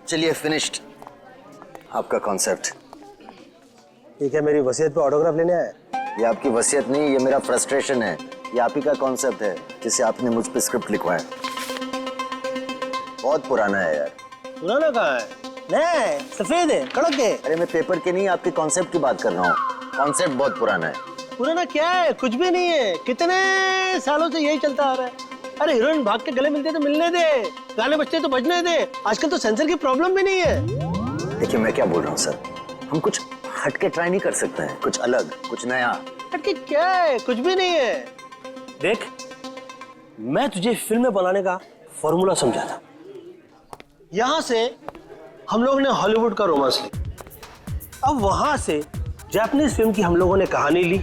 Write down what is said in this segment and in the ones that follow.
चलिए फिनिश्ड आपका कॉन्सेप्ट। ठीक है, मेरी वसीयत पे ऑटोग्राफ लेने आए? ये आपकी वसीयत नहीं, ये मेरा फ्रस्ट्रेशन है। ये आप ही का कॉन्सेप्ट है जिसे आपने मुझ पे स्क्रिप्ट लिखवाया। बहुत पुराना है यार। पुराना कहाँ है? नहीं, सफेद है, कड़क है। अरे मैं पेपर के नहीं, आपके कॉन्सेप्ट की बात कर रहा हूँ। कॉन्सेप्ट बहुत पुराना है। पुराना क्या है? कुछ भी नहीं है। कितने सालों से यही चलता आ रहा है। अरे हीरोइन भाग के गले मिलते तो मिलने दे, गाने बजते तो बजने दे। आजकल तो सेंसर की प्रॉब्लम भी नहीं है। देखिए मैं क्या बोल रहा हूँ सर, हम कुछ हटके ट्राई नहीं कर सकते हैं? कुछ अलग, कुछ नया। हटके क्या है? कुछ भी नहीं है। देख, मैं तुझे फिल्में बनाने का फॉर्मूला समझा था। यहां से हम लोगों ने हॉलीवुड का रोमांस लिया, अब वहां से जापानीज फिल्म की हम लोगों ने कहानी ली।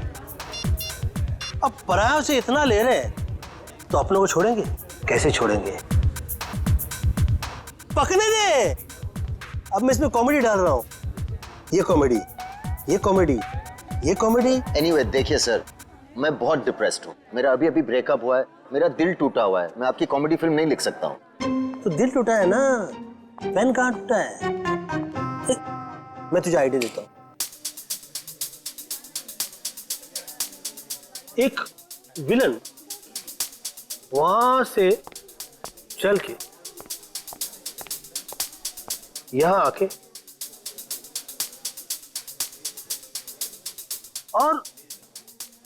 अब परायों से इतना ले रहे हैं तो अपनों को छोड़ेंगे? कैसे छोड़ेंगे? पकने दे। अब मैं इसमें कॉमेडी डाल रहा हूं। ये कॉमेडी, ये कॉमेडी, ये कॉमेडी। एनीवे देखिए सर, मैं बहुत डिप्रेस्ड हूँ। मेरा अभी अभी ब्रेकअप हुआ है, मेरा दिल टूटा हुआ है। मैं आपकी कॉमेडी फिल्म नहीं लिख सकता हूँ। तो दिल टूटा है ना, पेन कहाँ टूटा है? मैं तुझे आइडिया देता हूँ। एक विलन वहां से चल के यहां आके और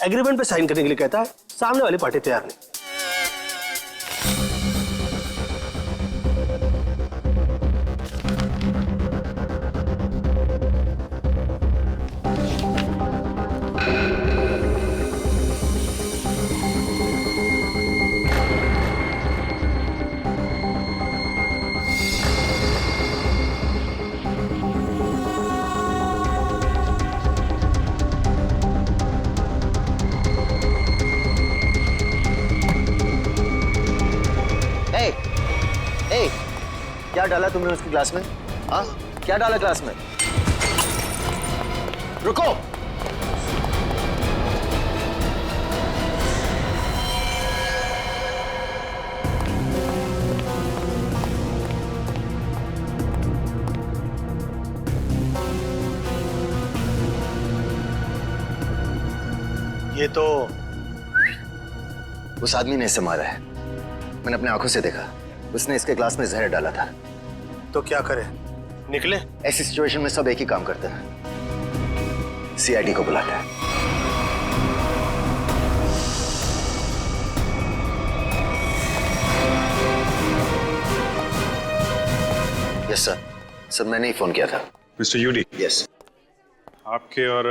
एग्रीमेंट पे साइन करने के लिए कहता है। सामने वाली पार्टी तैयार नहीं। क्या डाला तुमने उसकी ग्लास में? हाँ, क्या डाला ग्लास में? रुको। ये तो उस आदमी ने इसे मारा है। मैंने अपने आंखों से देखा। उसने इसके ग्लास में जहर डाला था। तो क्या करे? निकले? ऐसी सिचुएशन में सब एक ही काम करते हैं, सीआईडी को बुलाते हैं। Yes sir. सर मैंने ही फोन किया था। Mister UD. यस। आपके और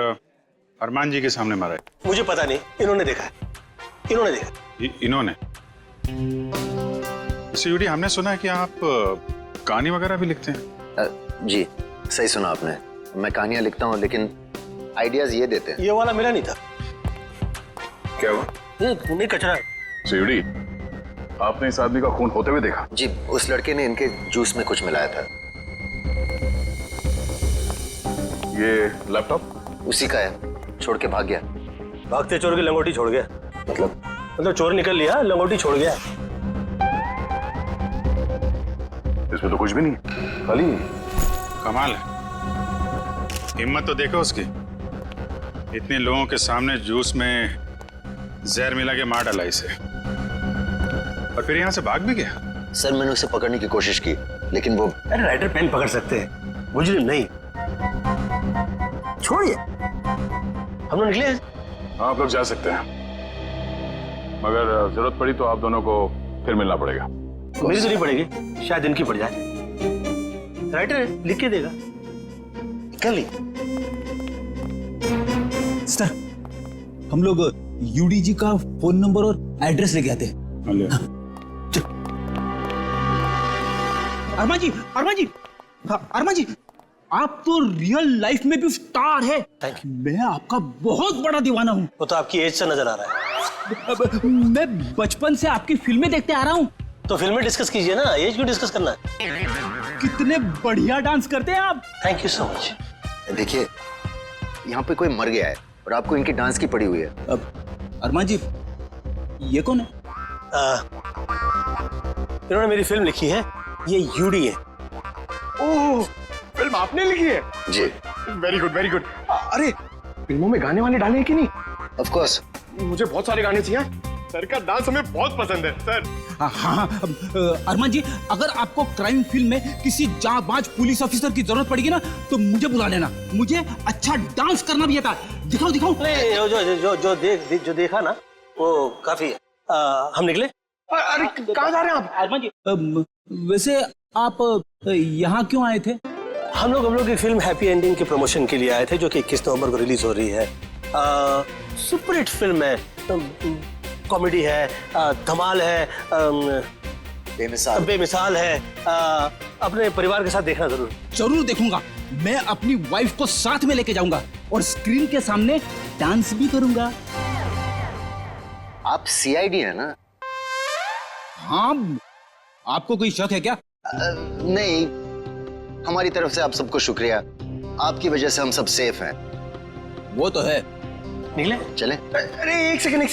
अरमान जी के सामने मारा है? मुझे पता नहीं, इन्होंने देखा है। इन्होंने देखा। इन्होंने? मिस्टर यूडी, हमने सुना है कि आप कहानी वगैरह भी लिखते हैं। जी सही सुना आपने। मैं कहानियां लिखता हूँ लेकिन आइडियाज ये देते हैं। ये वाला मेरा नहीं था। क्या हुआ? ये खूनी कचरा है। मिस्टर यूडी, आपने इस आदमी का खून होते हुए देखा? जी, उस लड़के ने इनके जूस में कुछ मिलाया था। ये लैपटॉप? उसी का है, छोड़ के भाग गया। भागते चोर की लंगोटी छोड़ गया? मतलब चोर निकल लिया, लंगोटी छोड़ गया। इसमें तो कुछ भी नहीं, खाली। कमाल है, हिम्मत तो देखो उसकी। इतने लोगों के सामने जूस में जहर मिला के मार डाला इसे, और फिर यहाँ से भाग भी गया। सर मैंने उसे पकड़ने की कोशिश की लेकिन वो। अरे राइटर पेन पकड़ सकते हैं, मुजरिम नहीं। छोड़िए, हम लोग निकले। आप लोग जा सकते हैं, मगर जरूरत पड़ी तो आप दोनों को फिर मिलना पड़ेगा। मेरी तो नहीं पड़ेगी, शायद इनकी पड़ जाए। राइटर है, लिख के देगा। कर ली। सर, हम लोग यूडी जी का फोन नंबर और एड्रेस लेके आते। अरमान जी, अरमान जी, हाँ, अरमान जी, आप तो रियल लाइफ में भी स्टार है। मैं आपका बहुत बड़ा दीवाना हूँ। वो तो आपकी एज से नजर आ रहा है। मैं बचपन से आपकी फिल्में देखते आ रहा हूँ। तो फिल्में डिस्कस कीजिए ना, एज क्यों डिस्कस करना है? कितने बढ़िया डांस करते हैं आप। Thank you so much. देखिए, यहाँ पे कोई मर गया है और आपको इनकी डांस की पड़ी हुई है। अब अरमान जी, ये कौन है? इन्होंने मेरी फिल्म लिखी है, ये यूडी है। ओह, फिल्म आपने लिखी है? जी। Very good, very good. अरे फिल्मों में गाने वाने डाले हैं कि नहीं? Of course. मुझे बहुत सारे गाने चाहिए। सर का डांस हमें बहुत पसंद है सर। हाँ, अरमान जी, अगर आपको क्राइम फिल्म में किसी जांबाज पुलिस ऑफिसर की जरूरत पड़ेगी ना तो मुझे बुला लेना। मुझे अच्छा डांस करना भी आता है। दिखाओ दिखाओ। अरे जो देखा ना वो काफी है। हम निकले। अरे कहाँ जा रहे हैं आप? अरमान जी, वैसे आप यहाँ क्यों आए थे? हम लोग की फिल्म हैप्पी एंडिंग के प्रमोशन के लिए आए थे, जो कि 21 नवंबर को रिलीज हो रही है। सुपरहिट फिल्म है, कॉमेडी है, धमाल है, बेमिसाल है। अपने परिवार के साथ देखना जरूर देखूंगा। मैं अपनी वाइफ को साथ में लेके जाऊंगा और स्क्रीन के सामने डांस भी करूंगा। आप सीआईडी है ना? हाँ, आपको कोई शक है क्या? नहीं, हमारी तरफ से आप सबको शुक्रिया। आपकी वजह से हम सब सेफ हैं। वो तो है। निकले चले। अरे एक सेकंड,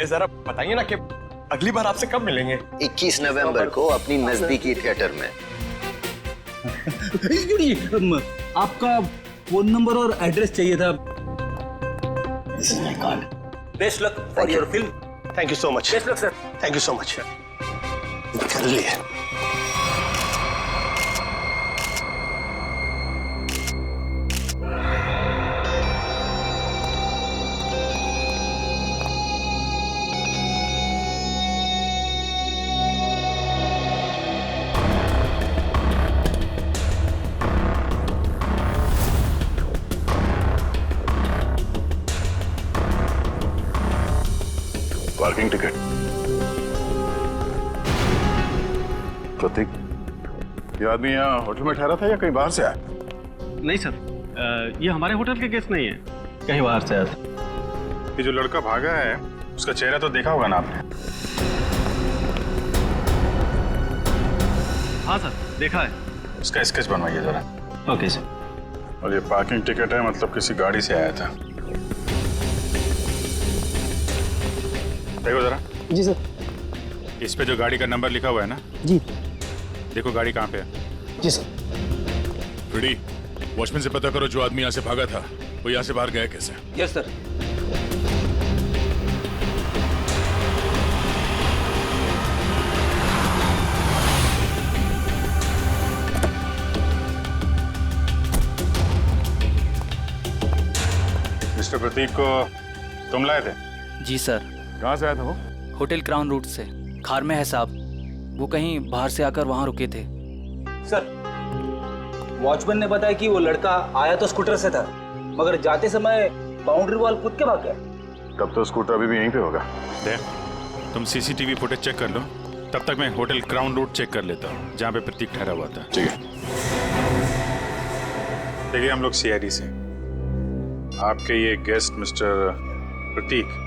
जरा बताइए ना कि अगली बार आपसे कब मिलेंगे? 21 नवंबर को अपनी नजदीकी थिएटर में। आपका फोन नंबर और एड्रेस चाहिए था। This is my card. Best luck for your film. Thank you so much. Best luck sir. Thank you so much. कर लिए। Parking ticket. प्रतीक, ये आदमी यहाँ होटल में ठहरा था या कहीं बाहर से आया? नहीं सर, ये हमारे होटल के गेस्ट नहीं है, कहीं बाहर से आया था। ये जो लड़का भागा है उसका चेहरा तो देखा होगा ना आपने? हाँ सर, देखा है। उसका स्केच बनवाइए जरा। Okay sir. और ये पार्किंग टिकट है, मतलब किसी गाड़ी से आया था। देखो जरा। जी सर। इस पे जो गाड़ी का नंबर लिखा हुआ है ना? जी। देखो गाड़ी कहाँ पे है। जी सर। फ्रेडी, वॉचमैन से पता करो जो आदमी यहाँ से भागा था वो यहाँ से बाहर गया कैसे। Yes sir. मिस्टर प्रतीक को तुम लाए थे? जी सर। कहाँ से आया था वो? होटल क्राउन रूट से। खार में है साहब, वो कहीं बाहर से आकर वहाँ रुके थे। सर, वॉचमैन ने बताया कि वो लड़का आया तो स्कूटर से था, मगर जाते समय बाउंड्री वॉल कूद के भाग गया। तब तो स्कूटर अभी भी यहीं पे होगा। देख, तुम सीसीटीवी फुटेज चेक कर लो, तब तक मैं होटल क्राउन रूट चेक कर लेता हूँ जहाँ पे प्रतीक ठहरा हुआ था। ठीक है। देखिए, हम लोग सीआईडी से, आपके ये गेस्ट मिस्टर प्रतीक,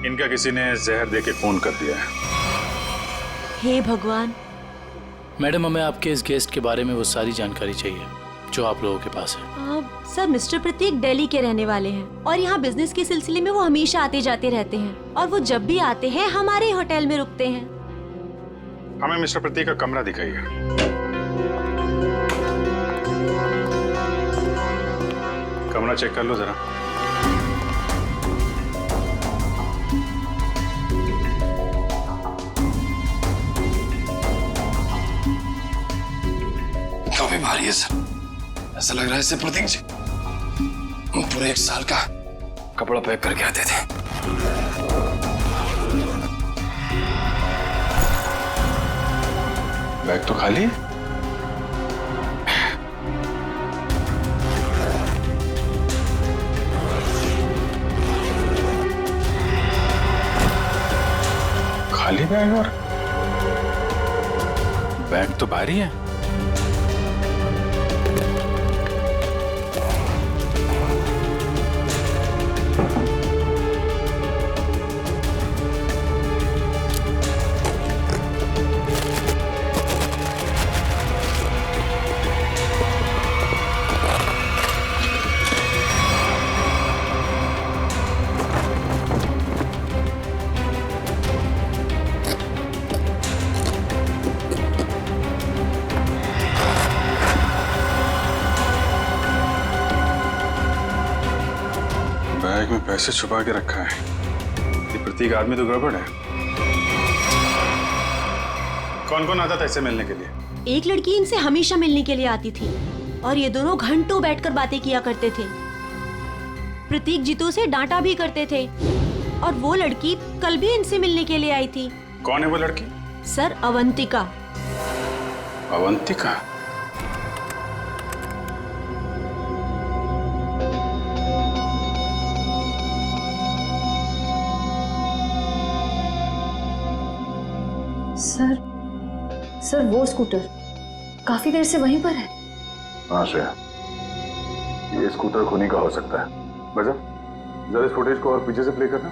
इनका किसी ने जहर दे के खून कर दिया है। हे भगवान। मैडम, हमें आपके इस गेस्ट के बारे में वो सारी जानकारी चाहिए जो आप लोगों के पास है। सर, मिस्टर प्रतीक दिल्ली के रहने वाले हैं और यहाँ बिजनेस के सिलसिले में वो हमेशा आते जाते रहते हैं और वो जब भी आते हैं हमारे होटल में रुकते हैं। हमें मिस्टर प्रतीक का कमरा दिखाइए। कमरा चेक कर लो जरा। काफी भारी है सर, ऐसा लग रहा है इससे प्रतीक जी पूरे 1 साल का कपड़ा पैक करके आते थे। बैग तो खाली है। खाली बैग और बैग तो भारी है। पैसे छुपा के रखा है। ये प्रतीक आदमी तो गड़बड़ है। कौन कौन आता था इससे मिलने के लिए? एक लड़की इनसे हमेशा मिलने के लिए आती थी और ये दोनों घंटों बैठकर बातें किया करते थे। प्रतीक जीतू से डांटा भी करते थे और वो लड़की कल भी इनसे मिलने के लिए आई थी। कौन है वो लड़की? सर, अवंतिका। अवंतिका? सर वो स्कूटर काफी देर से वहीं पर है। हाँ श्रेया, ये स्कूटर खूनी का हो सकता है। बजा, जरा इस फुटेज को और पीछे से प्ले करना।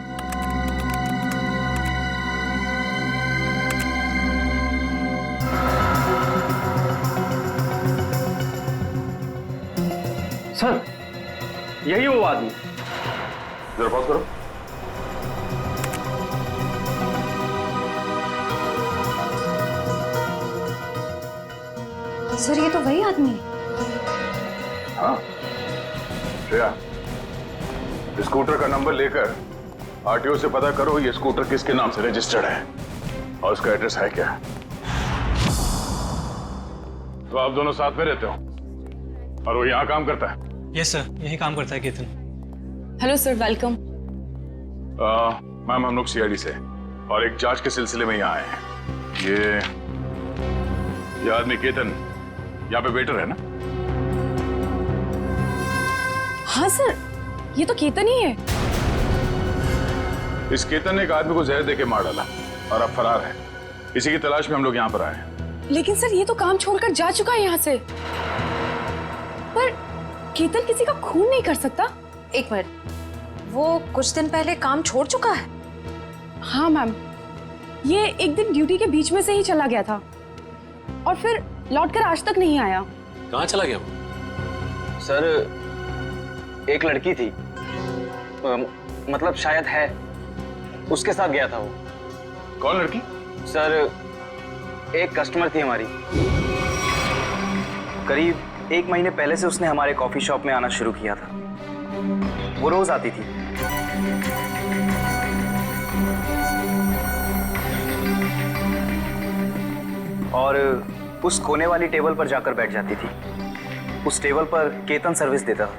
सर, यही वो आदमी। जरा पॉज करो। सर ये तो वही आदमी है। हाँ श्रेया, स्कूटर का नंबर लेकर आरटीओ से पता करो ये स्कूटर किसके नाम से रजिस्टर्ड है और उसका एड्रेस है क्या। तो आप दोनों साथ में रहते हो और वो यहाँ काम करता है? यस सर, यही काम करता है Ketan. Hello sir, welcome. Ma'am, हम लोग सीआईडी से और एक जांच के सिलसिले में यहाँ आए हैं। ये आदमी केतन यहाँ पे वेटर है ना? हाँ सर, ये तो केतन ही है। इस केतन ने एक आदमी को जहर देके मार डाला और अब फरार है। इसी की तलाश में हम लोग यहाँ पर आए हैं। लेकिन सर ये तो काम छोड़कर जा चुका है यहाँ से। पर केतन किसी का खून नहीं कर सकता। एक मिनट, वो कुछ दिन पहले काम छोड़ चुका है? हाँ मैम, ये एक दिन ड्यूटी के बीच में से ही चला गया था और फिर लौटकर आज तक नहीं आया। कहाँ चला गया वो? सर, एक लड़की थी, मतलब शायद है, उसके साथ गया था वो। कौन लड़की? सर, एक कस्टमर थी हमारी। करीब 1 महीने पहले से उसने हमारे कॉफी शॉप में आना शुरू किया था। वो रोज आती थी। और उस कोने वाली टेबल पर जाकर बैठ जाती थी। उस टेबल पर केतन सर्विस देता था।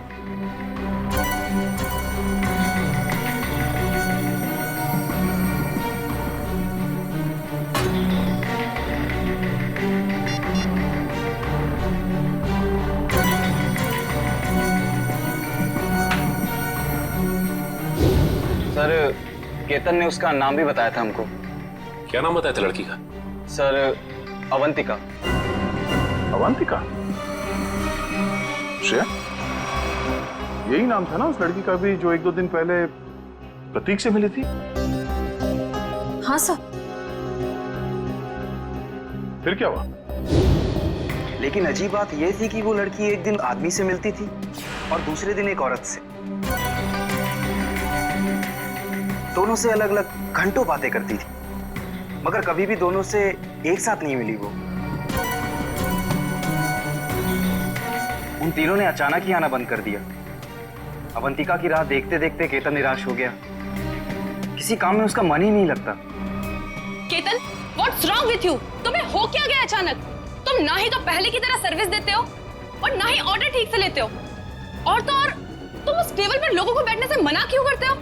सर, केतन ने उसका नाम भी बताया था हमको। क्या नाम बताया था लड़की का? सर, अवंतिका। अवंतिका? श्रेया, यही नाम था ना उस लड़की का भी जो 1-2 दिन पहले प्रतीक से मिली थी? हाँ सर। फिर क्या हुआ? लेकिन अजीब बात यह थी कि वो लड़की एक दिन आदमी से मिलती थी और दूसरे दिन एक औरत से। दोनों से अलग अलग घंटों बातें करती थी, मगर कभी भी दोनों से एक साथ नहीं मिली वो। उन तीनों ने अचानक ही आना बंद कर दिया। अवंतिका की राह देखते देखते केतन निराश हो गया। किसी काम में उसका मन ही नहीं लगता। Ketan, what's wrong with you? तुम्हें हो क्या गया अचानक? तुम ना ही तो पहले की तरह सर्विस देते हो और ना ही ऑर्डर ठीक से लेते हो। और तो और तुम उस टेबल पर लोगों को बैठने से मना क्यों करते हो?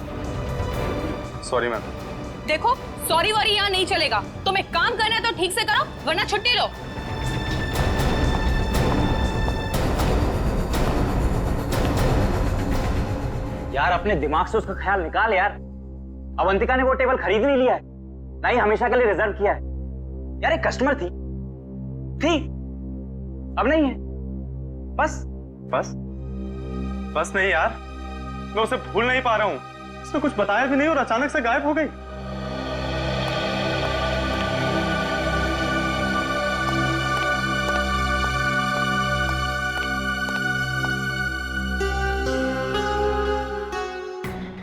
Sorry ma'am. देखो, सॉरी वॉरी यहाँ नहीं चलेगा। तुम्हें काम करना है तो ठीक से करो, वरना छुट्टी लो। यार, अपने दिमाग से उसका ख्याल निकाल यार। अवंतिका ने वो टेबल खरीद नहीं लिया है, ना ही हमेशा के लिए रिजर्व किया है। यार, एक कस्टमर थी, अब नहीं है। बस नहीं यार, मैं उसे भूल नहीं पा रहा हूँ। उसने कुछ बताया भी नहीं और अचानक से गायब हो गई।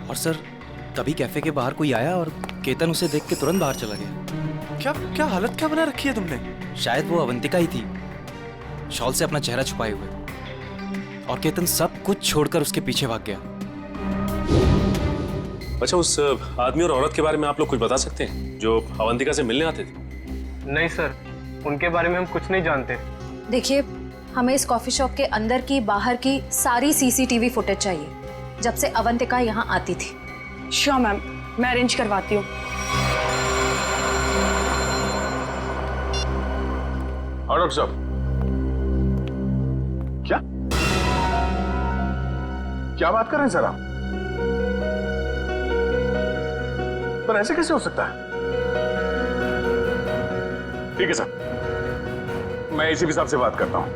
और सर, तभी कैफे के बाहर कोई आया और केतन उसे देख के तुरंत बाहर चला गया। क्या हालत क्या बना रखी है तुमने? शायद वो अवंतिका ही थी, शॉल से अपना चेहरा छुपाए हुए। और केतन सब कुछ छोड़कर उसके पीछे भाग गया। अच्छा, उस आदमी और औरत के बारे में आप लोग कुछ बता सकते हैं जो अवंतिका से मिलने आते थे? नहीं सर, उनके बारे में हम कुछ नहीं जानते। देखिए, हमें इस कॉफी शॉप के अंदर की बाहर की सारी सीसीटीवी फुटेज चाहिए जब से अवंतिका यहाँ आती थी। श्योर मैम, मैं अरेंज करवाती हूँ। डॉक्टर साहब, क्या बात कर रहे हैं सर आप? पर ऐसे कैसे हो सकता है? ठीक है सर, मैं एसीपी साहब से बात करता हूं।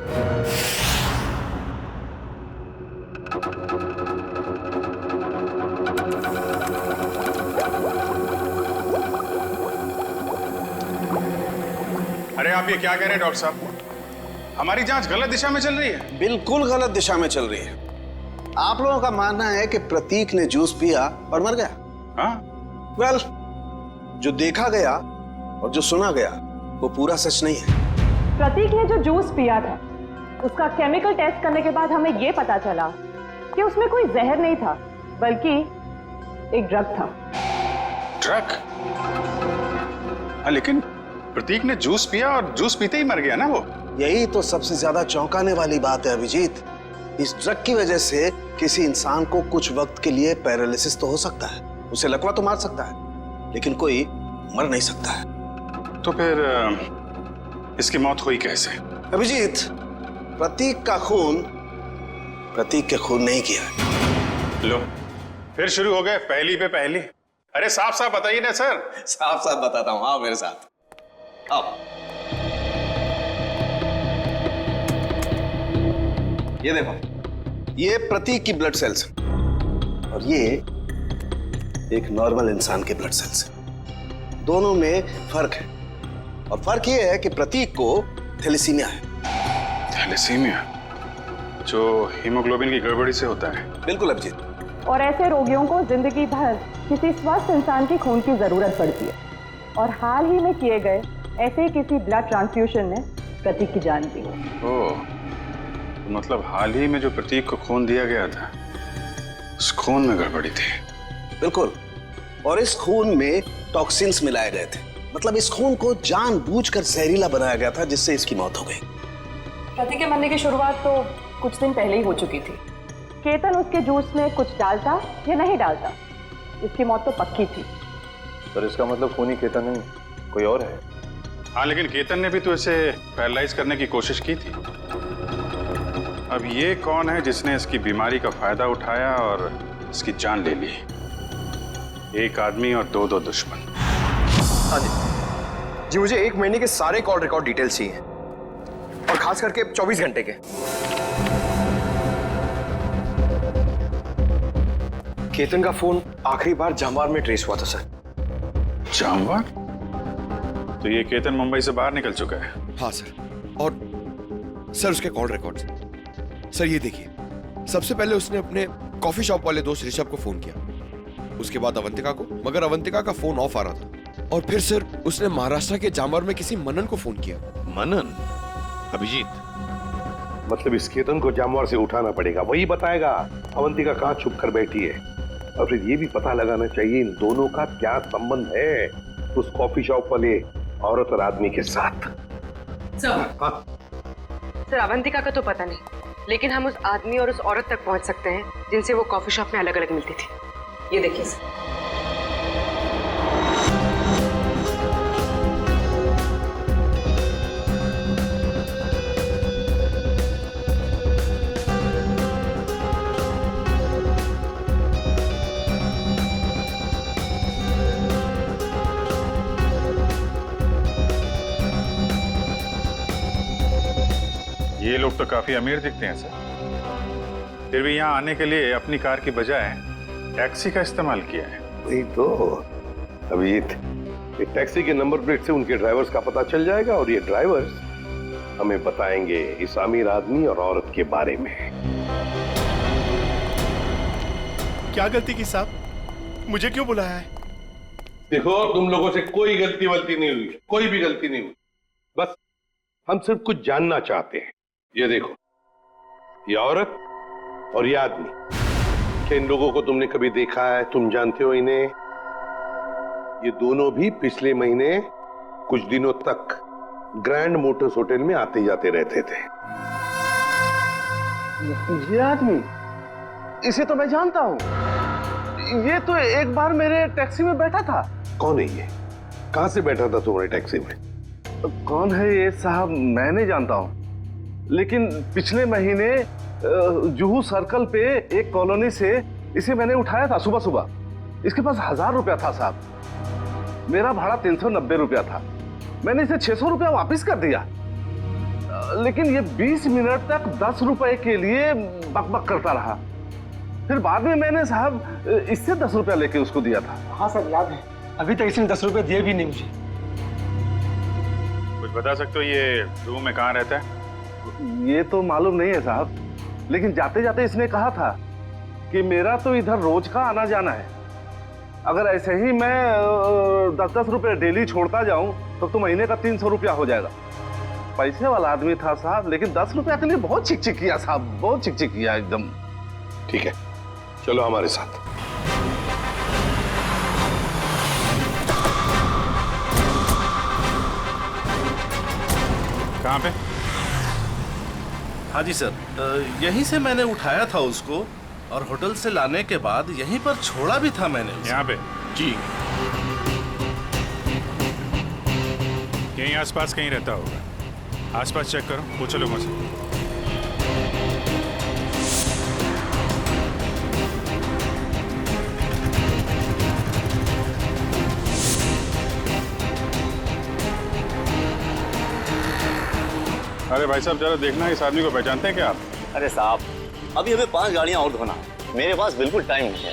अरे आप ये क्या कह रहे हैं डॉक्टर साहब? हमारी जांच गलत दिशा में चल रही है। बिल्कुल गलत दिशा में चल रही है। आप लोगों का मानना है कि प्रतीक ने जूस पिया और मर गया। हाँ? वेल, जो देखा गया और जो सुना गया वो पूरा सच नहीं है। प्रतीक ने जो जूस पिया था उसका केमिकल टेस्ट करने के बाद हमें यह पता चला कि उसमें कोई जहर नहीं था बल्कि एक ड्रग था। ड्रग? लेकिन प्रतीक ने जूस पिया और जूस पीते ही मर गया ना वो। यही तो सबसे ज्यादा चौंकाने वाली बात है अभिजीत। इस ड्रग की वजह से किसी इंसान को कुछ वक्त के लिए पैरालिसिस तो हो सकता है, उसे लकवा तो मार सकता है, लेकिन कोई मर नहीं सकता है। तो फिर इसकी मौत हुई कैसे? अभिजीत, प्रतीक का खून प्रतीक के खून नहीं किया है। लो, फिर शुरू हो गए पहली पे पहली। अरे साफ साफ बताइए ना सर। साफ साफ बताता हूं, आओ मेरे साथ आओ। ये देखो, ये प्रतीक की ब्लड सेल्स और ये एक नॉर्मल इंसान के ब्लड सेल्स है। दोनों में फर्क है और फर्क ये है कि प्रतीक को थैलेसीमिया है। थैलेसीमिया जो हीमोग्लोबिन की गड़बड़ी से होता है? बिल्कुल अभिजीत। और ऐसे रोगियों को जिंदगी भर किसी स्वस्थ इंसान की खून की जरूरत पड़ती है और हाल ही में किए गए ऐसे ही किसी ब्लड ट्रांसफ्यूजन ने प्रतीक की जान दी। ओह, मतलब हाल ही में जो प्रतीक को खून दिया गया था उस खून में गड़बड़ी थी। बिल्कुल, और इस खून में टॉक्सिन्स मिलाए गए थे। मतलब इस खून को जानबूझकर जहरीला बनाया गया था जिससे इसकी मौत हो गई। प्रतीक के मरने की शुरुआत तो कुछ दिन पहले ही हो चुकी थी। केतन उसके जूस में कुछ डालता या नहीं डालता, इसकी मौत तो पक्की थी। सर, इसका मतलब खूनी केतन नहीं, कोई और है। हाँ, लेकिन केतन ने भी तो इसे पैरालाइज करने की कोशिश की थी। अब ये कौन है जिसने इसकी बीमारी का फायदा उठाया और इसकी जान ले ली? एक आदमी और दो दुश्मन। हाँ जी, मुझे 1 महीने के सारे कॉल रिकॉर्ड डिटेल्स चाहिए और खास करके 24 घंटे के। केतन का फोन आखिरी बार जामवार में ट्रेस हुआ था सर। जामवार? तो ये केतन मुंबई से बाहर निकल चुका है? हाँ सर, और सर उसके कॉल रिकॉर्ड्स। सर ये देखिए, सबसे पहले उसने अपने कॉफी शॉप वाले दोस्त ऋषभ को फोन किया, उसके बाद अवंतिका को, मगर अवंतिका का फोन ऑफ आ रहा था। और फिर सर उसने महाराष्ट्र के जामवार में किसी मनन को फोन किया। मनन? अभिजीत, मतलब इस केतन को जामवार से उठाना पड़ेगा, वही बताएगा अवंतिका कहाँ छुप कर बैठी है। और फिर ये भी पता लगाना चाहिए इन दोनों का क्या संबंध है उस कॉफी शॉप वाले औरत और आदमी के साथ। सर, अवंतिका का तो पता नहीं, लेकिन हम उस आदमी और उस औरत तक पहुंच सकते हैं जिनसे वो कॉफी शॉप में अलग अलग मिलती थी। ये देखिए सर। ये लोग तो काफी अमीर दिखते हैं सर, फिर भी यहाँ आने के लिए अपनी कार की बजाय टैक्सी का इस्तेमाल किया है। वही तो अभिजीत, एक टैक्सी के नंबर प्लेट से उनके ड्राइवर्स का पता चल जाएगा और ये ड्राइवर्स हमें बताएंगे इस अमीर आदमी और औरत के बारे में। क्या गलती की साहब, मुझे क्यों बुलाया है? देखो, तुम लोगों से कोई गलती वलती नहीं हुई, कोई भी गलती नहीं हुई, बस हम सिर्फ कुछ जानना चाहते हैं। ये देखो, ये औरत और ये आदमी क्या इन लोगों को तुमने कभी देखा है? तुम जानते हो इन्हें? ये दोनों भी पिछले महीने कुछ दिनों तक ग्रैंड मोटर्स होटल में आते जाते रहते थे। ये आदमी, इसे तो मैं जानता हूँ। ये तो एक बार मेरे टैक्सी में बैठा था। कौन है ये? कहां से बैठा था तुम्हारे टैक्सी में? कौन है ये साहब, मैं नहीं जानता हूँ, लेकिन पिछले महीने जुहू सर्कल पे एक कॉलोनी से इसे मैंने उठाया था सुबह सुबह। इसके पास 1000 रुपया था साहब। मेरा भाड़ा 390 रुपया था। मैंने इसे 600 रुपया वापस कर दिया, लेकिन ये 20 मिनट तक 10 रुपए के लिए बकबक करता रहा। फिर बाद में मैंने साहब इससे 10 रुपया लेके उसको दिया था। हाँ सर, याद है। अभी तक इसने 10 रुपए दिए भी नहीं मुझे। कुछ बता सकते हो ये रूम में कहाँ रहता है? ये तो मालूम नहीं है साहब, लेकिन जाते जाते इसने कहा था कि मेरा तो इधर रोज का आना जाना है। अगर ऐसे ही मैं 10-10 रुपए डेली छोड़ता जाऊं तो महीने का 300 रुपया हो जाएगा। पैसे वाला आदमी था साहब, लेकिन 10 रुपया के लिए बहुत चिक-चिक किया साहब, बहुत चिक-चिक किया एकदम। ठीक है, चलो हमारे साथ। कहाँ पे? हाँ जी सर, यहीं से मैंने उठाया था उसको और होटल से लाने के बाद यहीं पर छोड़ा भी था मैंने। यहाँ पे? जी। यहीं आसपास कहीं रहता होगा। आसपास चेक करो, पूछो लोगों से। अरे भाई साहब, जरा देखना इस आदमी को पहचानते हैं क्या आप? अरे साहब, अभी हमें 5 गाड़ियां और धोना है। मेरे पास बिल्कुल टाइम नहीं है।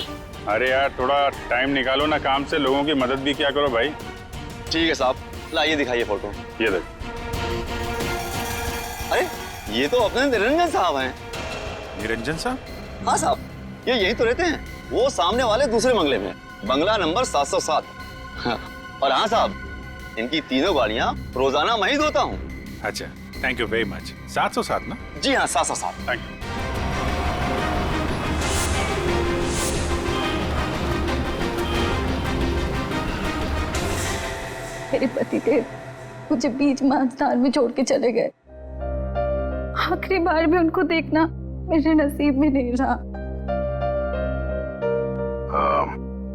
अरे यार, थोड़ा टाइम निकालो ना काम से, लोगों की मदद भी क्या करो भाई। ठीक है साहब, लाइए दिखाइए फोटो। ये देख। अरे ये तो अपने निरंजन साहब हैं। निरंजन साहब? हाँ साहब, ये यहीं तो रहते हैं। वो सामने वाले दूसरे बंगले में, बंगला नंबर 707। और हाँ साहब, इनकी तीनों गाड़ियां रोजाना मैं ही धोता हूँ। अच्छा, थैंक यू वेरी मच। 707 ना? जी हाँ, 707। Thank you. मेरे पति देव मुझे बीच मांझधार में छोड़ के चले गए। आखिरी बार भी उनको देखना मेरे नसीब में नहीं रहा।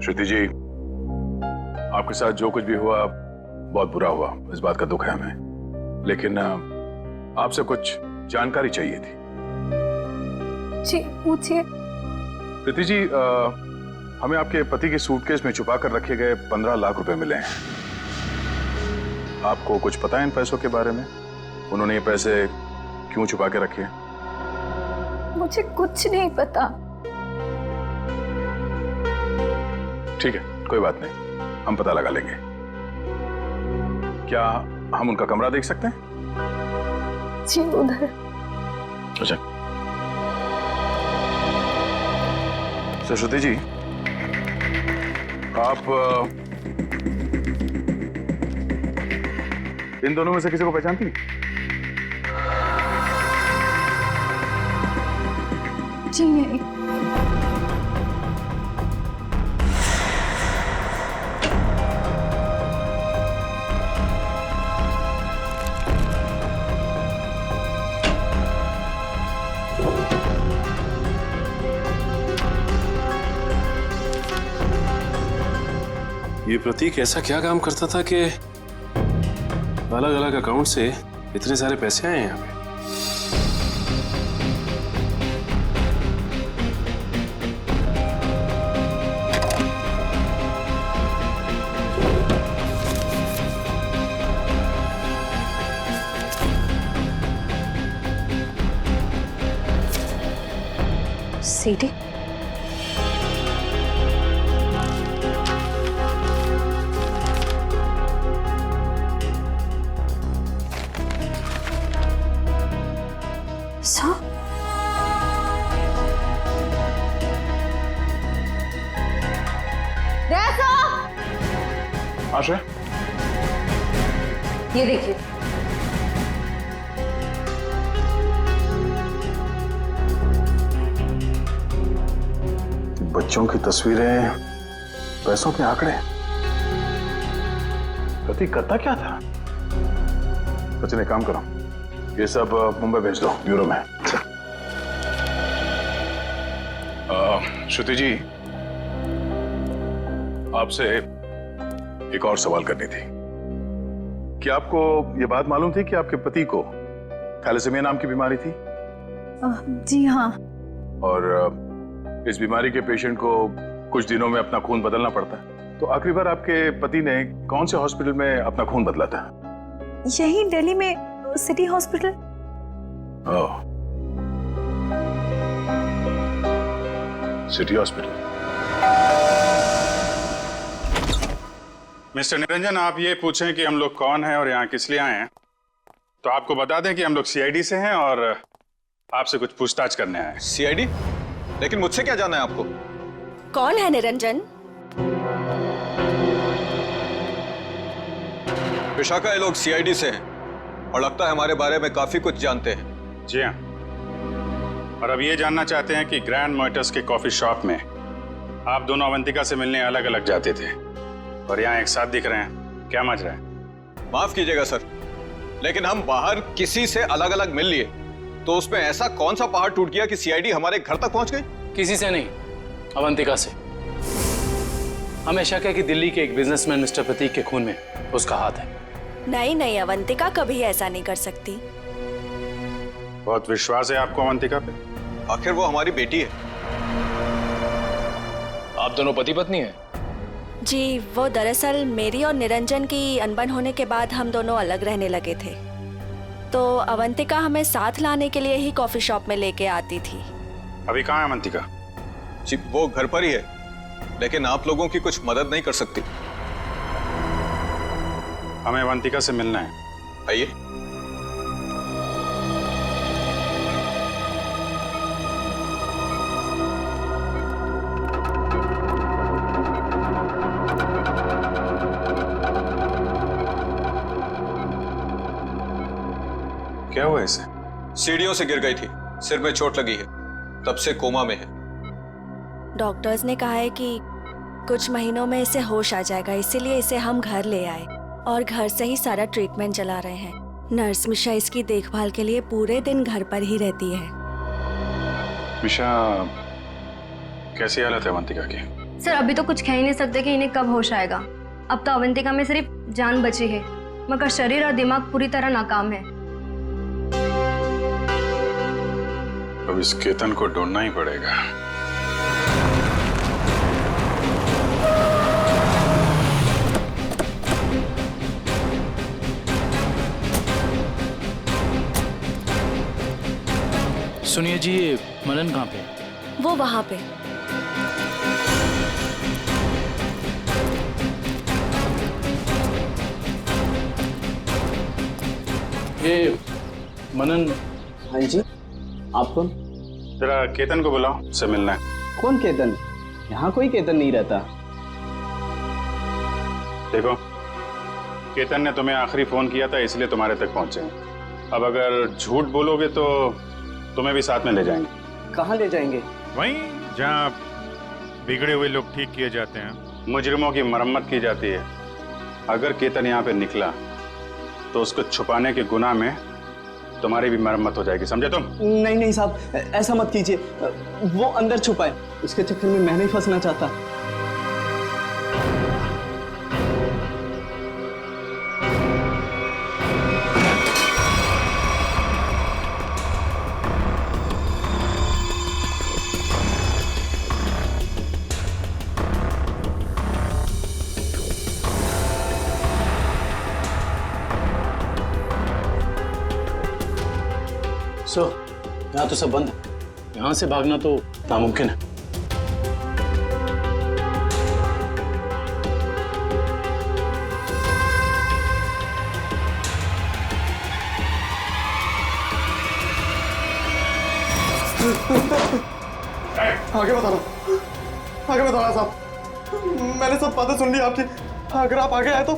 श्रुति जी, आपके साथ जो कुछ भी हुआ बहुत बुरा हुआ, इस बात का दुख है हमें, लेकिन आपसे कुछ जानकारी चाहिए थी। जी पूछिए। प्रीति जी, हमें आपके पति के सूटकेस में छुपा कर रखे गए 15 लाख रुपए मिले हैं। आपको कुछ पता है इन पैसों के बारे में? उन्होंने ये पैसे क्यों छुपा के रखे? मुझे कुछ नहीं पता। ठीक है, कोई बात नहीं, हम पता लगा लेंगे। क्या हम उनका कमरा देख सकते हैं? जी उधर। अच्छा। सरस्वती जी, आप इन दोनों में से किसी को पहचानती हैं? जी नहीं। ये प्रतीक ऐसा क्या काम करता था कि अलग अलग अकाउंट से इतने सारे पैसे आए हैं यहाँ पे? सीडी? आशा, ये देखिए, बच्चों की तस्वीरें, पैसों के आंकड़े। प्रतीक करता क्या था? सचिन एक काम करो, ये सब मुंबई भेज दो ब्यूरो में। श्रुति जी, आपसे एक और सवाल करनी थी। क्या आपको ये बात मालूम थी कि आपके पति को थैलेसीमिया नाम की बीमारी थी? जी हाँ। और इस बीमारी के पेशेंट को कुछ दिनों में अपना खून बदलना पड़ता है। तो आखिरी बार आपके पति ने कौन से हॉस्पिटल में अपना खून बदला था? यही दिल्ली में city hospital. City hospital. Mister Niranjan, आप ये पूछें कि हम लोग कौन हैं और यहाँ किस लिए आए हैं, तो आपको बता दें कि हम लोग सीआईडी से हैं और आपसे कुछ पूछताछ करने आए हैं। सीआईडी? लेकिन मुझसे क्या जाना है आपको? कौन है निरंजन? विशाखा, ये लोग सीआईडी से हैं और लगता है हमारे बारे में काफी कुछ जानते हैं। जी हाँ, और अब ये जानना चाहते हैं कि ग्रैंड मोटर्स के कॉफी शॉप में आप दोनों अवंतिका से मिलने अलग अलग जाते थे और यहाँ एक साथ दिख रहे हैं, क्या मज रहा है? माफ कीजिएगा सर, लेकिन हम बाहर किसी से अलग अलग मिल लिए तो उसमें ऐसा कौन सा पहाड़ टूट गया कि सीआईडी हमारे घर तक पहुंच गई? किसी से नहीं, अवंतिका से। हमेशा क्या कि दिल्ली के एक बिजनेसमैन मिस्टर प्रतीक के खून में उसका हाथ है। नहीं नहीं, अवंतिका कभी ऐसा नहीं कर सकती। बहुत विश्वास है आपको अवंतिका पे? आखिर वो हमारी बेटी है। आप दोनों पति पत्नी हैं? जी, वो दरअसल मेरी और निरंजन की अनबन होने के बाद हम दोनों अलग रहने लगे थे, तो अवंतिका हमें साथ लाने के लिए ही कॉफी शॉप में लेके आती थी। अभी कहाँ है अवंतिका? जी, वो घर पर ही है, लेकिन आप लोगों की कुछ मदद नहीं कर सकती। हमें अवंतिका से मिलना है। आइए। क्या हुआ इसे? सीढ़ियों से गिर गई थी, सिर में चोट लगी है, तब से कोमा में है। डॉक्टर्स ने कहा है कि कुछ महीनों में इसे होश आ जाएगा, इसीलिए इसे हम घर ले आए और घर से ही सारा ट्रीटमेंट चला रहे हैं। नर्स मिशा इसकी देखभाल के लिए पूरे दिन घर पर ही रहती है। मिशा, कैसी हालत है अवंतिका की? सर, अभी तो कुछ कह ही नहीं सकते कि इन्हें कब होश आएगा। अब तो अवंतिका में सिर्फ जान बची है, मगर शरीर और दिमाग पूरी तरह नाकाम है। अब इस केतन को ढूंढना ही पड़ेगा। सुनिए जी, ये मनन कहाँ पे? वो वहां पे। ये मनन। हाँ जी, आप कौन? जरा केतन को बुलाओ, से मिलना है। कौन केतन? यहाँ कोई केतन नहीं रहता। देखो, केतन ने तुम्हें आखिरी फोन किया था, इसलिए तुम्हारे तक पहुंचे हैं। अब अगर झूठ बोलोगे तो तुम्हें भी साथ में ले जाएंगे। कहाँ ले जाएंगे? वहीं जहाँ बिगड़े हुए लोग ठीक किए जाते हैं, मुजरिमों की मरम्मत की जाती है। अगर केतन यहाँ पे निकला तो उसको छुपाने के गुनाह में तुम्हारी भी मरम्मत हो जाएगी, समझे तुम? नहीं नहीं साहब, ऐसा मत कीजिए। वो अंदर छुपा है, उसके चक्कर में मैं नहीं फंसना चाहता। यहाँ तो सब बंद है, यहाँ से भागना तो नामुमकिन है। आगे बताना, आगे बताना साहब। मैंने सब बातें सुन ली आपकी। अगर आप आगे आए तो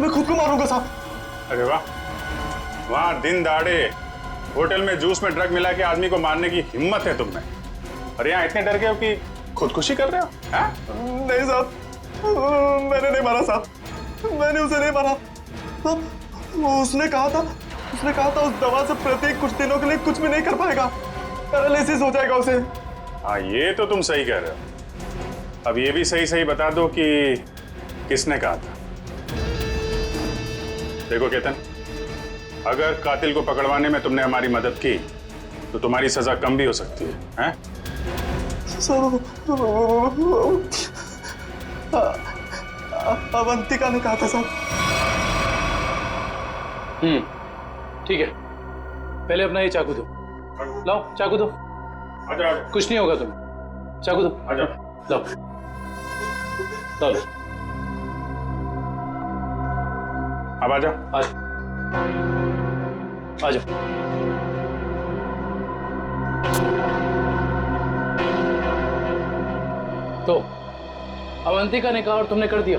मैं खुद को मारूंगा साहब। अरे वाह, वहाँ दिन दहाड़े होटल में जूस में ड्रग मिला के आदमी को मारने की हिम्मत है तुम में। और यहाँ इतने डर गए हो कि खुदकुशी कर रहे हो? हाँ? नहीं साहब, मैंने नहीं मारा साहब, मैंने उसे नहीं मारा। उसने कहा था उस दवा से प्रतीक कुछ दिनों के लिए कुछ भी नहीं कर पाएगा, पैरालिसिस हो जाएगा उसे। हाँ, ये तो तुम सही कह रहे हो। अब ये भी सही सही बता दो कि किसने कहा था। देखो केतन, अगर कातिल को पकड़वाने में तुमने हमारी मदद की तो तुम्हारी सजा कम भी हो सकती है, हैं? अवंतिका ने कहा था साहब। ठीक है, पहले अपना ये चाकू दो। लाओ चाकू दो। आजा। कुछ नहीं होगा तुम्हें, चाकू दो। आजा। लाओ लाओ। अब आजा। आजा। तो अवंतिका ने कहा और तुमने कर दिया।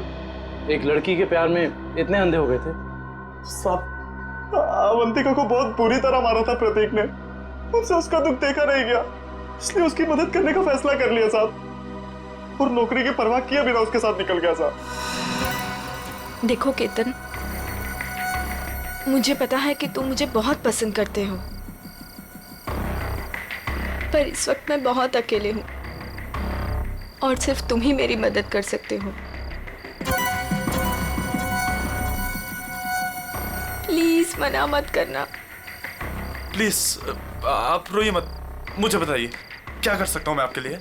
एक लड़की के प्यार में इतने अंधे हो गए थे। साहब, अवंतिका को बहुत बुरी तरह मारा था प्रतीक ने, मुझसे उसका दुख देखा नहीं गया, इसलिए उसकी मदद करने का फैसला कर लिया साहब, और नौकरी की परवाह किए बिना उसके साथ निकल गया साहब। देखो केतन, मुझे पता है कि तुम मुझे बहुत पसंद करते हो, पर इस वक्त मैं बहुत अकेले हूँ और सिर्फ तुम ही मेरी मदद कर सकते हो। प्लीज मना मत करना। प्लीज आप रोइए मत, मुझे बताइए क्या कर सकता हूँ मैं आपके लिए।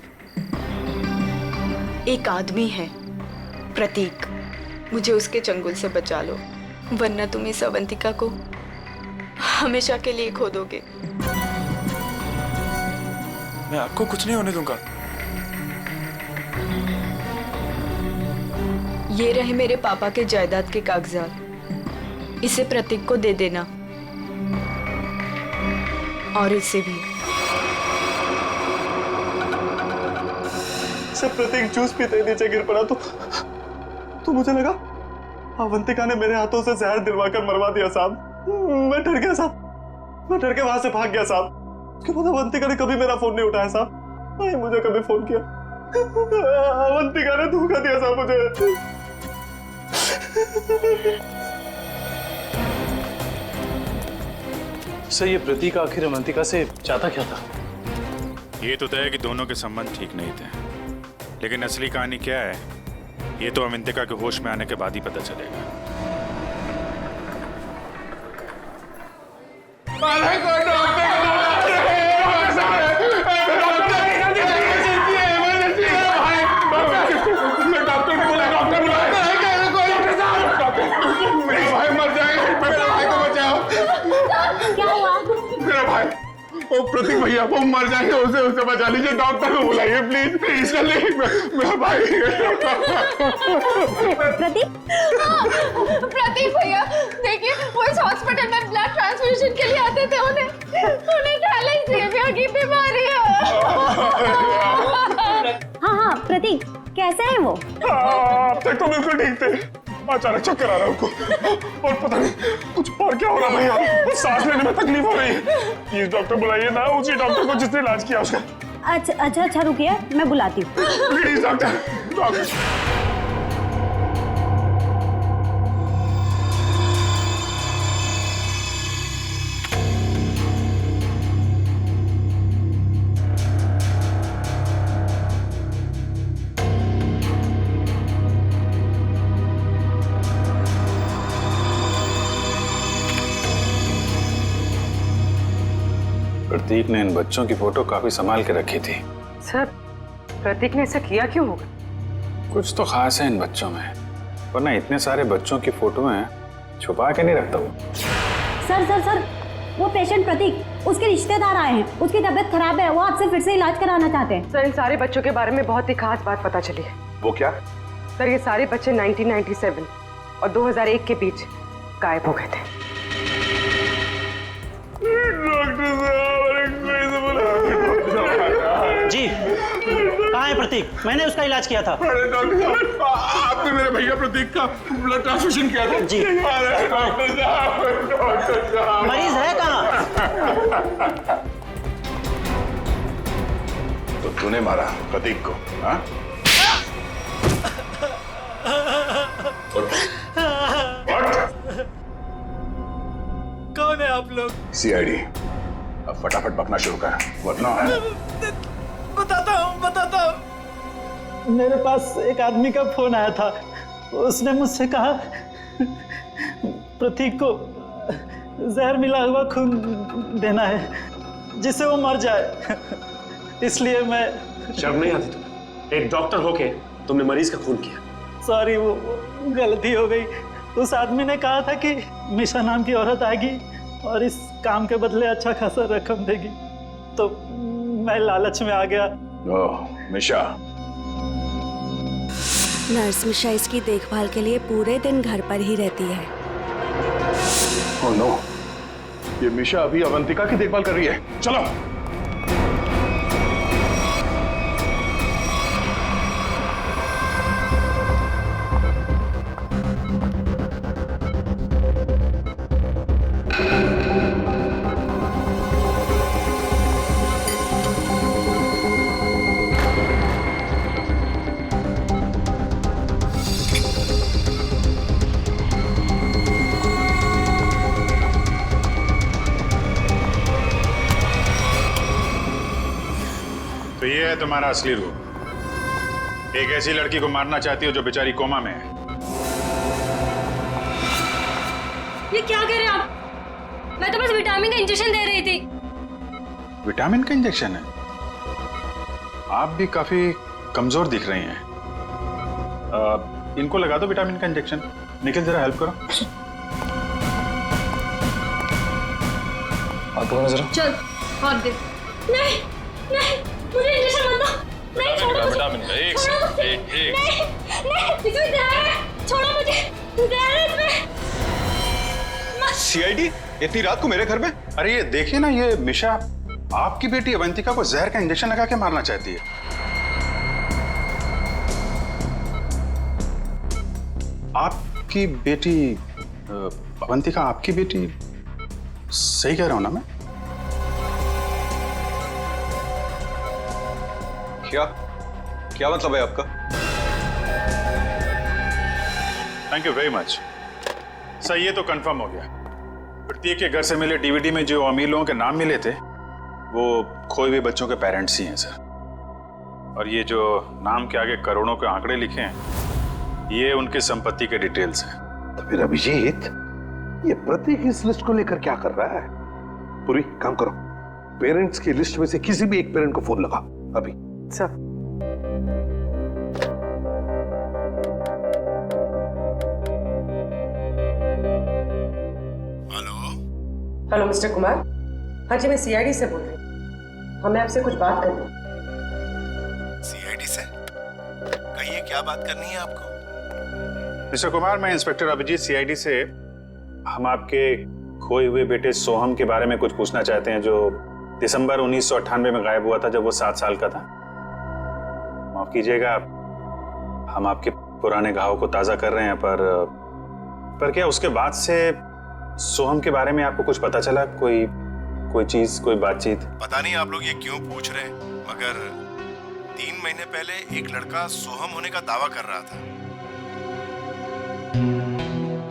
एक आदमी है प्रतीक, मुझे उसके चंगुल से बचा लो, वरना तुम इस अवंतिका को हमेशा के लिए खो दोगे। मैं आपको कुछ नहीं होने दूंगा। ये रहे मेरे पापा के जायदाद के कागजात, इसे प्रतीक को दे देना, और इसे भी। जब प्रतीक जूस पीते नीचे गिर पड़ा तो मुझे लगा अवंतिका ने मेरे हाथों से जहर दिलवाकर मरवा दिया साहब। मैं डर गया साहब, मैं डर के वहां से भाग गया साहब। उसके बाद अवंतिका ने कभी मेरा फोन नहीं उठाया साहब, नहीं मुझे कभी फोन किया। अवंतिका ने धोखा दिया साहब मुझे। सर, ये प्रतीक आखिर अवंतिका से चाहता क्या था? ये तो तय है कि दोनों के संबंध ठीक नहीं थे, लेकिन असली कहानी क्या है ये तो अवंतिका के होश में आने के बाद ही पता चलेगा। ओ प्रतीक भैया, वो मर जाएंगे, उसे बचा लीजिए, डॉक्टर को बुलाइए प्लीज प्लीज। मेरा भाई। प्रतीक भैया देखिए, वो इस हॉस्पिटल में ब्लड ट्रांसफ्यूजन के लिए आते थे, उन्हें थैलेसीमिया की बीमारी है। हाँ प्रतीक, कैसे है वो? अब तक तो बिल्कुल ठीक थे, अचानक चक्कर आ रहा है उनको, और पता नहीं कुछ और क्या हो रहा भैया, सांस लेने में तकलीफ हो रही है। प्लीज डॉक्टर बुलाइए ना, उसी डॉक्टर को जिसने इलाज किया उसका। अच्छा रुकिए, मैं बुलाती हूँ। Please doctor. प्रतीक ने इन बच्चों की फोटो काफी संभाल के रखी थी। सर, प्रतीक ने ऐसा किया क्यों होगा? कुछ तो खास है इन बच्चों में, वरना इतने सारे बच्चों की फोटो हैं छुपा के नहीं रखता वो। सर, वो पेशेंट प्रतीक, उसके रिश्तेदार आए हैं, उसकी तबीयत खराब है, वो आपसे फिर से इलाज कराना चाहते हैं। सर, इन सारे बच्चों के बारे में बहुत ही खास बात पता चली है। वो क्या? सर, ये सारे बच्चे 1997 और 2001 के बीच गायब हो गए थे। जी, कहाँ है प्रतीक? मैंने उसका इलाज किया था। अरे डॉक्टर साहब, आपने मेरे भैया प्रतीक का ब्लड ट्रांसफ्यूजन किया था? जी। अरे डॉक्टर साहब, मरीज है कहाँ? तो तूने मारा प्रतीक को, हाँ? कौन है आप लोग? सीआईडी। अब फटाफट बकना शुरू कर, वरना बताता हूँ। मेरे पास एक आदमी का फोन आया था। उसने मुझसे कहा प्रतीक को जहर मिला हुआ खून देना है जिससे वो मर जाए। इसलिए मैं... शर्म नहीं आती तुम्हें? एक डॉक्टर होके तुमने मरीज का खून किया। सॉरी, वो गलती हो गई। उस आदमी ने कहा था कि मिशा नाम की औरत आएगी और इस काम के बदले अच्छा खासा रकम देगी, तो मैं लालच में आ गया। ओह, मिशा। नर्स मिशा इसकी देखभाल के लिए पूरे दिन घर पर ही रहती है। ओह नो, ये मिशा अभी अवंतिका की देखभाल कर रही है। चलो। तो ये है तुम्हारा असली रूप। एक ऐसी लड़की को मारना चाहती हो जो बेचारी कोमा में है। ये क्या कर रहे हैं आप? मैं तो बस विटामिन का इंजेक्शन दे रही थी। विटामिन का इंजेक्शन है? आप भी काफी कमजोर दिख रही हैं। इनको लगा दो विटामिन का इंजेक्शन। निखिल जरा हेल्प करो। हाथ पकड़ो जरा। चल, हाथ दे। नहीं, मुझे इंजेक्शन मत दो। नहीं, छोड़ो मुझे। विटामिन का एक से एक। नहीं, इसमें जहर है। छोड़ो मुझे, जहर है इसमें। सीआईडी इतनी रात को मेरे घर में? अरे ये देखिए ना, ये मिशा आपकी बेटी अवंतिका को जहर का इंजेक्शन लगा के मारना चाहती है। आपकी बेटी अवंतिका आपकी बेटी? सही कह रहा हूं ना मैं? क्या मतलब है आपका? Thank you very much sir, ये तो कंफर्म हो गया। प्रतीक के घर से मिले डीवीडी में जो अमीर लोगों के नाम मिले थे वो खोए हुए बच्चों के पेरेंट्स ही हैं सर। और ये जो नाम के आगे करोड़ों के आंकड़े लिखे हैं ये उनकी संपत्ति के डिटेल्स हैं। तो फिर अभिजीत, ये प्रतीक इस लिस्ट को लेकर क्या कर रहा है? पूरी काम करो, पेरेंट्स की लिस्ट में से किसी भी एक पेरेंट को फोन लगा अभी। सर। Hello mister Kumar. हाँ जी, मैं सीआईडी से बोल रही हूँ। हमें आपसे कुछ बात करनी है। सीआईडी से? कहिए, क्या बात करनी है आपको? मिस्टर कुमार, मैं इंस्पेक्टर अभिजीत सीआईडी से। हम आपके खोए हुए बेटे सोहम के बारे में कुछ पूछना चाहते हैं, जो दिसंबर 1998 में गायब हुआ था जब वो 7 साल का था। माफ कीजिएगा, हम आपके पुराने घाव को ताजा कर रहे हैं, पर क्या उसके बाद से सोहम के बारे में आपको कुछ पता चला? कोई चीज, कोई बातचीत? पता नहीं आप लोग ये क्यों पूछ रहे हैं, मगर 3 महीने पहले एक लड़का सोहम होने का दावा कर रहा था,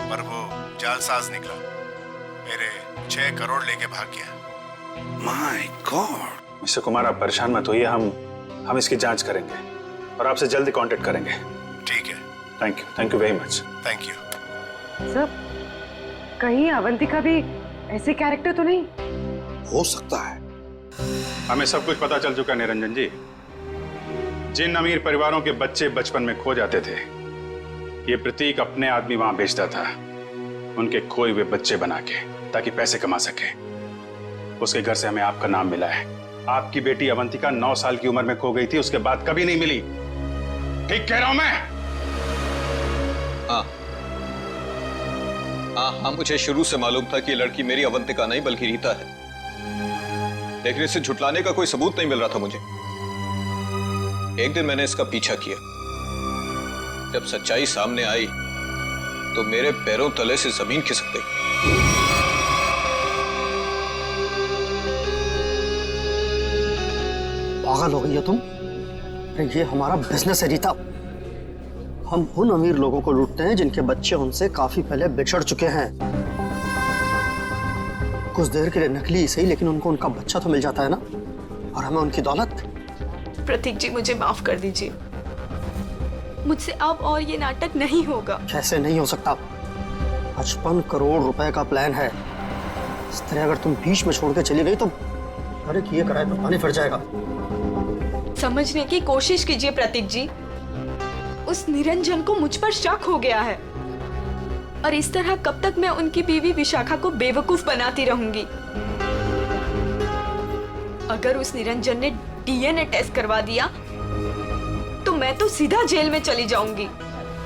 पर वो जालसाज निकला, मेरे 6 करोड़ लेके भाग गया। My God! मिस्टर कुमार, आप परेशान मत होइए, हम इसकी जांच करेंगे और आपसे जल्दी कांटेक्ट करेंगे। ठीक है। Thank you very much. Thank you. Sir, कहीं अवंतिका भी ऐसे कैरेक्टर तो नहीं? हो सकता है। हमें सब कुछ पता चल चुका है निरंजन जी। जिन अमीर परिवारों के बच्चे बचपन में खो जाते थे, ये प्रतीक अपने आदमी वहां भेजता था, उनके खोए हुए बच्चे बना के, ताकि पैसे कमा सके। उसके घर से हमें आपका नाम मिला है। आपकी बेटी अवंतिका 9 साल की उम्र में खो गई थी, उसके बाद कभी नहीं मिली। ठीक कह रहा हूं मैं? हाँ, मुझे शुरू से मालूम था कि ये लड़की मेरी अवंतिका नहीं बल्कि रीता है, लेकिन इसे झुटलाने का कोई सबूत नहीं मिल रहा था मुझे। एक दिन मैंने इसका पीछा किया। जब सच्चाई सामने आई तो मेरे पैरों तले से जमीन खिसक गई। पागल हो गई हो तुम? अरे ये हमारा बिजनेस है रीता। हम उन अमीर लोगों को लूटते हैं जिनके बच्चे उनसे काफी पहले बिछड़ चुके हैं। कुछ देर के लिए नकली ही सही, लेकिन उनको उनका बच्चा तो मिल जाता है ना, और हमें उनकी दौलत। प्रतीक जी मुझे माफ कर दीजिए, मुझसे अब और ये नाटक नहीं होगा। कैसे नहीं हो सकता? 55 करोड़ रुपए का प्लान है। इस तरह अगर तुम बीच में छोड़ के चली गई तो अरे किए कराए तो पानी फिर जाएगा। समझने की कोशिश कीजिए प्रतीक जी, उस निरंजन को मुझ पर शक हो गया है, और इस तरह कब तक मैं उनकी बीवी विशाखा को बेवकूफ बनाती रहूंगी। अगर उस निरंजन ने डीएनए टेस्ट करवा दिया तो मैं तो सीधा जेल में चली जाऊंगी।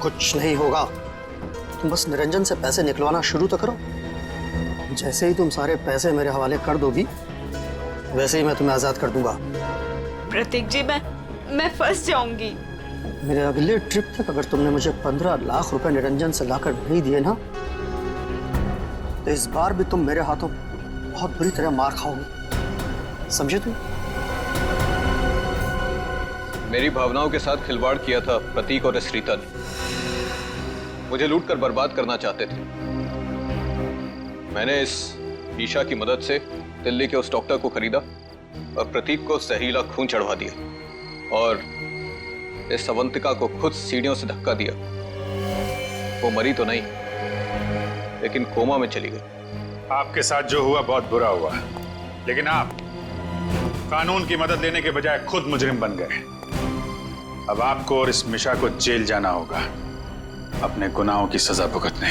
कुछ नहीं होगा, तुम बस निरंजन से पैसे निकलवाना शुरू तो करो। जैसे ही तुम सारे पैसे मेरे हवाले कर दोगी, वैसे ही मैं तुम्हें आजाद कर दूंगा। प्रतीक जी मैं फंस जाऊंगी। मेरे अगले ट्रिप तक अगर तुमने मुझे 15 लाख रुपए निरंजन से लाकर नहीं दिए ना, तो इस बार भी तुम मेरे हाथों बहुत बुरी तरह मार खाओगी, समझे तुम? मेरी भावनाओं के साथ खिलवाड़ किया था प्रतीक और इस रीता ने। मुझे लूटकर बर्बाद करना चाहते थे। मैंने इस ईशा की मदद से दिल्ली के उस डॉक्टर को खरीदा और प्रतीक को जहरीला खून चढ़वा दिया, और इस अवंतिका को खुद सीढ़ियों से धक्का दिया। वो मरी तो नहीं, लेकिन कोमा में चली गई। आपके साथ जो हुआ बहुत बुरा हुआ, लेकिन आप कानून की मदद लेने के बजाय खुद मुजरिम बन गए। अब आपको और इस मिशा को जेल जाना होगा अपने गुनाहों की सजा भुगतने।